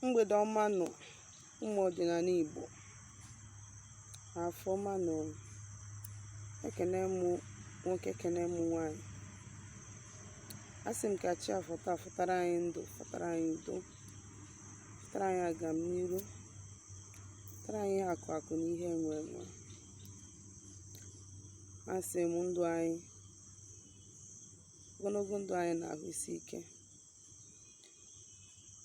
Mgbede ọma nọ ụmụ ọdịnala Igbo, afọ ọma nọ. Ekene mụ nwoke, ekene mụ nwanyị. Asị m ka chi afọta afụtara anyị ndụ, fụtara anyị udo, fụtara anyị agamniru, fụtara anyị akụ akụ na ihe enwe enwe. Asị m ndụ anyị, ogologo ndụ anyị na-ahụ isi ike.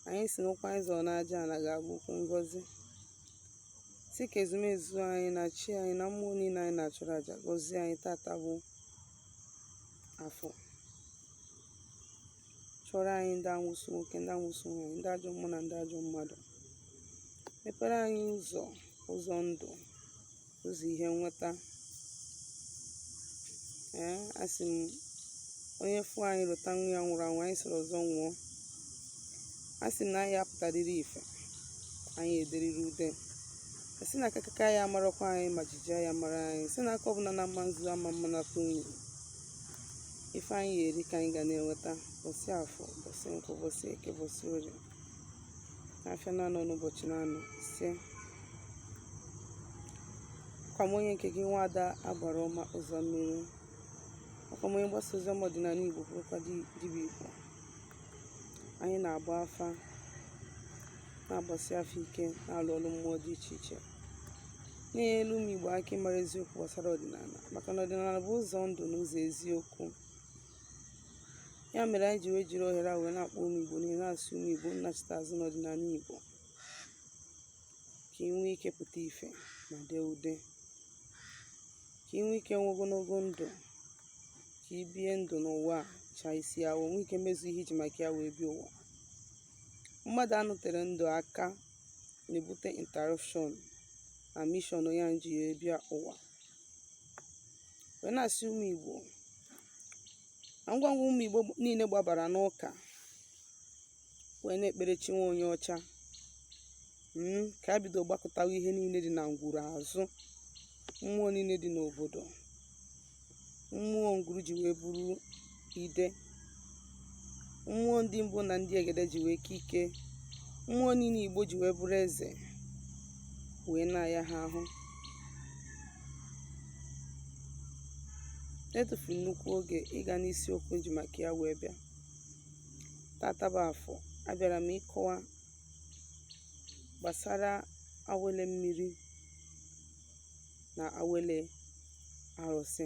Anyị si n'ụkwa anyị zọrọ n'aja ala ga-abụkwu ngọzi. Si ka ezumezu anyị na chi anyị na mmụọ niile anyị na-achụrụ aja gọzie anyị. Tata bụ afọ, chọrọ anyị ndị anwụsụ nwoke, ndị anwụsụ nwanyị, ndị ajọ mmụọ na ndị ajọ mmadụ. Mepere anyị ụzọ ndụ, ụzọ ihe nweta. Asị m onye fụ anyị lụta nwa ya nwụrụ anwụ, anyị sịrị ọzọ nwụọ. Asị m na anyị apụtarịrị ife, anyị ederịrị ude. Asị na akakaka ya amarakwa anyị ma jiji ya mara anyị. Sị na aka ọbụla na mma nzu ama mma na unyi. Ife anyị eri ka anyị ga na-enweta bọsị afọ, bọsị nkwọ, bọsị eke, bọsị orie. Afịa na-anọ n'ụbọchị na-anọ ise. Ọkwa m onye nke gị Nwaada Agbara Ọma Ụzọ Mmiri. Ọkwa m onye mgbasa ozi ọma ọdịnala Igbo, bụrụkwa dibịa Igbo. Anyị na-agba afa, na-agbasi afọ ike, na-alụ ọrụ mmụọ dị iche iche, na-elu ụmụ Igbo aka ịmara eziokwu gbasara ọdịnala, maka na ọdịnala bụ ụzọ ndụ na ụzọ eziokwu. Ya mere anyị ji wee jiri ohere a wee na-akpọ ụmụ Igbo niile, na-asị ụmụ Igbo nnachite azụ n'ọdịnala Igbo, ka ị nwee ike pụta ife ma dee ude, ka ị nwee ike nwee ogologo ndụ, ka ị bie ndụ n'ụwa chaa isi awọ, nwee ike mezu ihe iji maka ya wee bie ụwa. Mmadụ anọtere ndụ aka na-ebute interruption na mission onye ahụ ji wee bịa ụwa. Wee na-asị ụmụ Igbo na ngwa ngwa ụmụ Igbo niile gbabara n'ụka wee na-ekpere chi nwa onye ọcha, ka a bido gbakọtawa ihe niile dị na ngwuru azụ, mmụọ niile dị n'obodo. Mmụọ ngwuru ji wee bụrụ ide, mmụọ ndị mbụ na ndị egede ji wee ike, mmụọ niile Igbo ji wee bụrụ eze, wee na-aya ha ahụ. Etufuru nnukwu oge ịga n'isiokwu nji maka ya wee bịa. Tata bụ afọ, abịara m ịkọwa gbasara Awele Mmiri na Awele Arusi.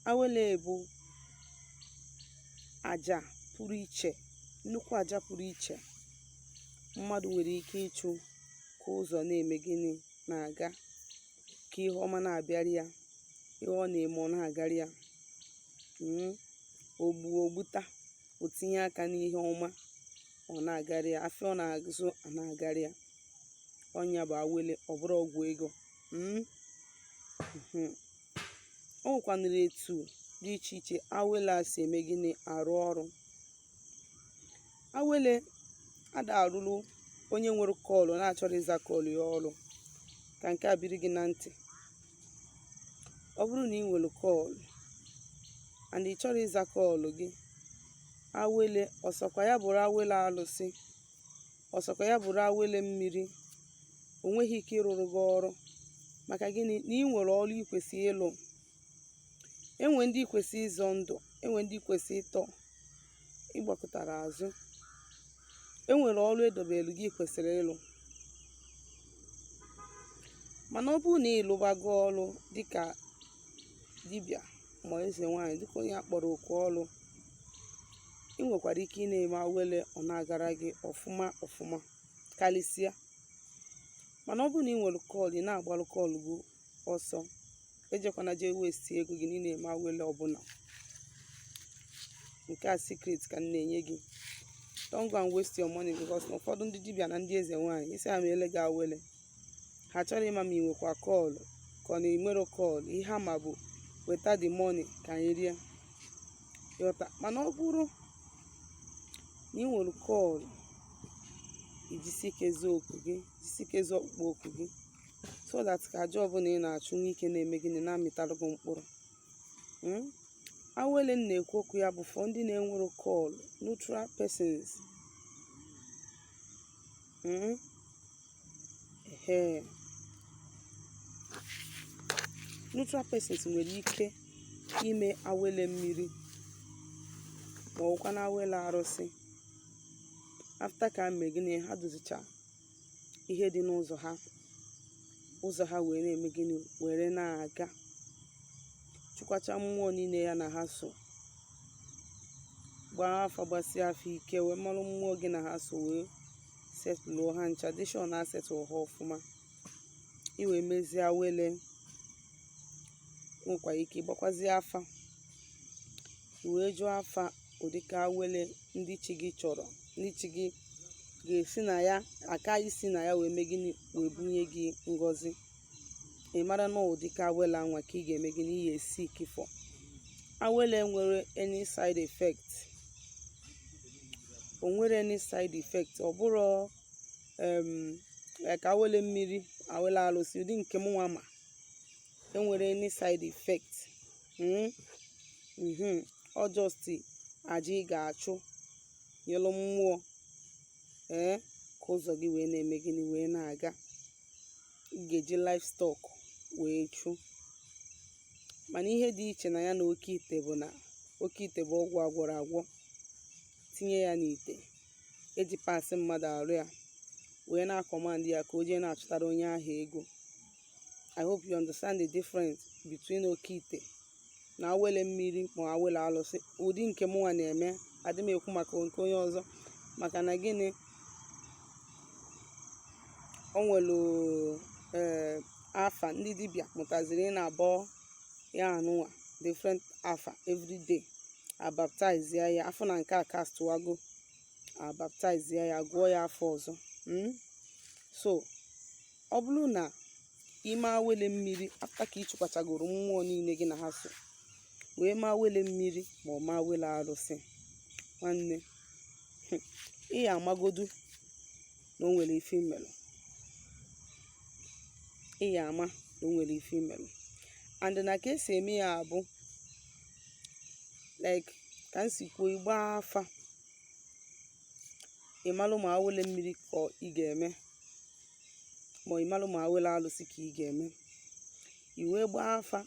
Awele bụ aja pụrụ iche, nnukwu aja pụrụ iche mmadụ nwere ike ịchụ ka ụzọ na-eme gịnị na-aga, ka ihe ọma na-abịarị ya, ihe ọ na-eme ọ na-agarị ya. Ogbuo ogbuta, o tinye aka n'ihe ọma, ọ na-agarị ya. Afịa ọ na-azụ a na-agarị ya. Ọnya bụ Awele, ọ bụrụ ọgwụ ego. O nwekwanụrụ etu dị iche iche Awele a si eme gịnị arụ ọrụ. Awele ada arụrụ onye nwere kọọlụ na-achọrọ ịza kọọlụ ya ọrụ, ka nke a biri gị na ntị. Ọ bụrụ na ị nwere kọọlụ and ị chọrọ ịza kọọlụ gị, Awele ọsọkwa ya bụrụ Awele Alụsị, ọsọkwa ya bụrụ Awele Mmiri, o nweghị ike ịrụrụ gị ọrụ. Maka gịnị? Na ị nwere ọrụ ị kwesịrị ịlụ. Enwe ndị kwesị ịzọ ndụ, enwe ndị kwesị ịtọ, ịgbakọtara azụ. Enwere ọrụ edobelu gị kwesịrị ịlụ. Mana ọ bụrụ na ịlụbago ọrụ dịka dibịa ma eze nwaanyị, dịka onye akpọrọ oku ọrụ, ị nwekwara ike ị na-eme Awele ọ na-agara gị ọfụma ọfụma karịsịa. Mana ọ bụrụ na ị nwere kọọlụ, ị na-agbalụ kọọlụ gị ọsọ, ejekwana jee westi ego gị na ị na-eme Awele ọbụla. Nke a secret ka m na-enye gị. Don't go and waste your money, because na ụfọdụ ndị dibịa na ndị eze nwaanyị isi ha meele gị Awele, ha chọrọ ịma ma ị nwekwa kọọlụ ka ọ na-enwero kọọlụ. Ihe ha ma bụ weta the money ka anyị rie yọta. Mana ọ bụrụ na ị nwere kọọlụ, ijisi ike zụọ oku gị, jisi ike zụọ ọkpụkpọ oku gị, so that ka aja ọbụla ị na-achụ nwa ike na-eme gịnị na-amịtalụ gị mkpụrụ. Awele na-ekwu okwu ya bụ for ndị na-enwero call neutral persons. Neutral persons nwere ike ime awele mmiri ma ọkwa na awele arụsị after ka mme gịnị ha dozicha ihe dị n'ụzọ ha wee na-eme gịnị were na-aga chụkwacha mmụọ niile ya na ha so gbaa afa gbasịa afọ ike wee marụ mmụọ gị na ha so wee setụlụọ ha ncha dishọn na setụl ha ọfụma iwee mezie awele. Nwekwa ike gbakwazie afa wee jụọ afa ụdịka awele ndị chi gị chọrọ, ndị chi gị ga-esi na ya aka isi na ya wee mee gịnị wee bunye gị ngọzi. Ị mara na ụdịka awele anwa ka ị ga-eme gịnị ihe esi kifọ. Awele nwere any side effect, o nwere any side effect, ọ bụrụ like awele mmiri, awele alụsị, ụdị nke m nwa ma enwere any side effect. Ọ just aja ị ga-achụ nyelu mmụọ ka ụzọ gị wee na-eme gịnị wee na-aga. Ị ga-eji livestock wee chụ. Mana ihe dị iche na ya na oke ite bụ na oke ite bụ ọgwụ agwọrọ agwọ, tinye ya n'ite eji pasị mmadụ arụ ya wee na-akọmand ya ka o jee na-achụtara onye ahụ ego. I hope you understand the difference between oke ite na awele mmiri ma awele alụsị. Ụdị nke mụnwa na-eme adị m ekwu maka nke onye ọzọ maka na gịnị o nwere afa ndị dibịa mụtaziri ị na-abọ ya anụnwa different afa everyday abaptize ya afọ na nke a kastwago abaptize ya gụọ ya afọ ọzọ. So ọ bụrụ na ime awele mmiri after ka ịchụkwachagoro mmụọ niile gị na ha so wee ma awele mmiri ma ọ ma awele arụsị, nwanne ị ya amagodu na o nwere ife imelụ. Ị ya ama na o nwere ife imelụ. And na ka esi eme ya bụ like ka m si kwuo, ịgba afa ịmalụ ma awele mmiri ka ị ga-eme ma ịmalụ ma awele alụsị ka ị ga-eme. I wee gbaa afa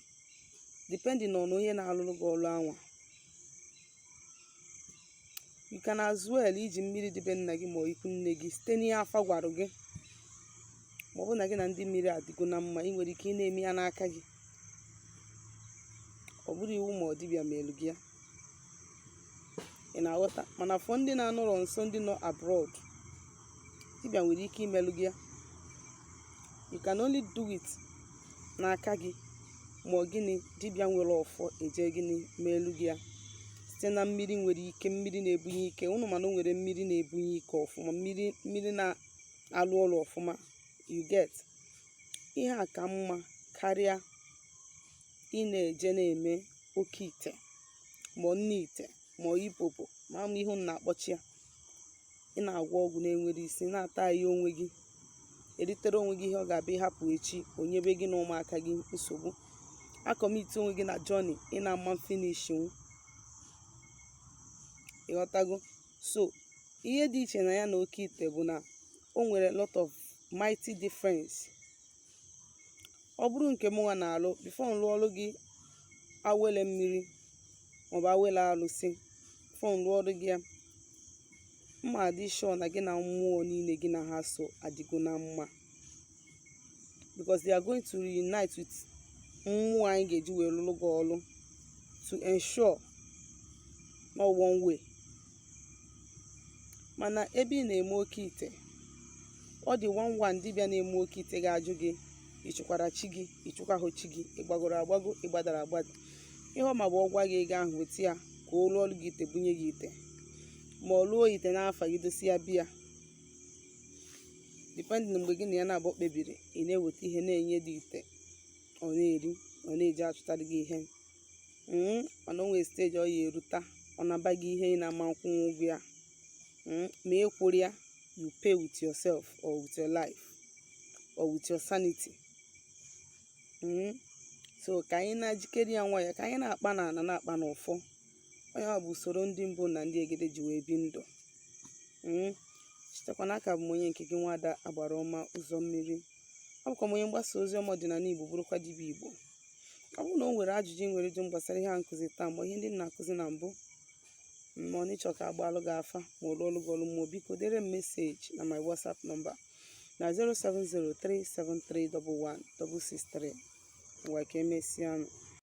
depending on onye na-alụrụ gị ọlụ anwa. You can as well iji mmiri dịbe nna gị ma ikwu nne gị site n'ihe afa gwarụ gị. Ma ọ bụ na gị na ndị mmiri adịgo na mma, ị nwere ike ị na-eme ya n'aka gị. Ọ bụrụ iwu ma ọ dibịa ma elu gị ya. Ị na-aghọta? Mana fọ ndị na-anọrọ nso, ndị nọ abroad, dibịa nwere ike imelụ gị ya. You can only do it n'aka gị ma ọ gịnị dibịa nwere ọfọ eje gịnị meelu gị ya site na mmiri nwere ike, mmiri na-ebunye ike. Ụnụ mana o nwere mmiri na-ebunye ike ọfụma, mmiri na-alụ ọrụ ọfụma. You get? Ihe a ka mma karịa ị na-eje na-eme oke ite ma nne ite ma ipopo ma ihe unu na-akpọchi ya. Ị na-agwọ ọgwụ na-enwere isi, na-ata ihe onwe gị, eritere onwe gị ihe ọ ga-abịa ịhapụ echi onyebe gị na ụmụaka gị nsogbu. Akọmiti onwe gị na jọni ị na-ama finish nwu. Ịghọtago? So ihe dị iche na ya na oke ite bụ na o nwere lot of mighty difference. Ọ bụrụ nke mụnwa na-alụ before m lụọ ọrụ gị awele mmiri maọbụ awele alụsị, before m lụọ ọrụ gị ya, mma adị sure na gị na mmụọ niile gị na ha so adịgo na mma, because they are going to reunite with mmụọ anyị ga-eji wee lụrụ gị ọrụ to ensure no one way. Mana ebe ị na-eme oke ite, ọ dị one dibịa na-eme oke ite ga-ajụ gị ịchụkwara chi gị, ịchụkwahụ chi gị, ịgbagoro agbago, ịgbadara agbada. Ihe ọ ma bụ ọgwa gị ego ahụ weta ya ka o lụọ ọrụ gị ite, bunye gị ite, ma ọ lụọ ite n'afa gị dosi ya biya. Depending mgbe gị na ya na-abụ kpebiri, ị na-eweta ihe na-enye dị ite, ọ na-eri, ọ na-eji achụtara gị ihe. Mana o nwere steji ọ ya eruta, ọ na-aba gị ihe ị na-ama nkwụnwụ ụgwọ ya. Ma ekwuru ya, you pay with yourself or with your life or with your sanity. so ka anyị na-ejikere ya nwayọọ, ka anyị na-akpa n'ala na-akpa n'ụfọ. Onye ọ bụ usoro ndị mbụ na ndị Egede ji wee bi ndụ. Chetakwana, aka bụ m onye nke gị, Nwaada Agbara Ọma Ụzọ Mmiri. Abụkwa m onye mgbasa ozi ọdịnala Igbo, bụrụkwa dibịa Igbo. Ọ bụrụ na o nwere ajụjụ ị nwere ịjụ m gbasara ihe a nkụzi taa, ma ihe ndị na-akụzi na mbụ, ma ọ n'ịchọ ka agbalụ gị afa ma ọ lụọ ọlụ gị ọlụ, ma biko dere m meseji na my WhatsApp nọmba na 07037311663. Ngwa ka emesịa nụ.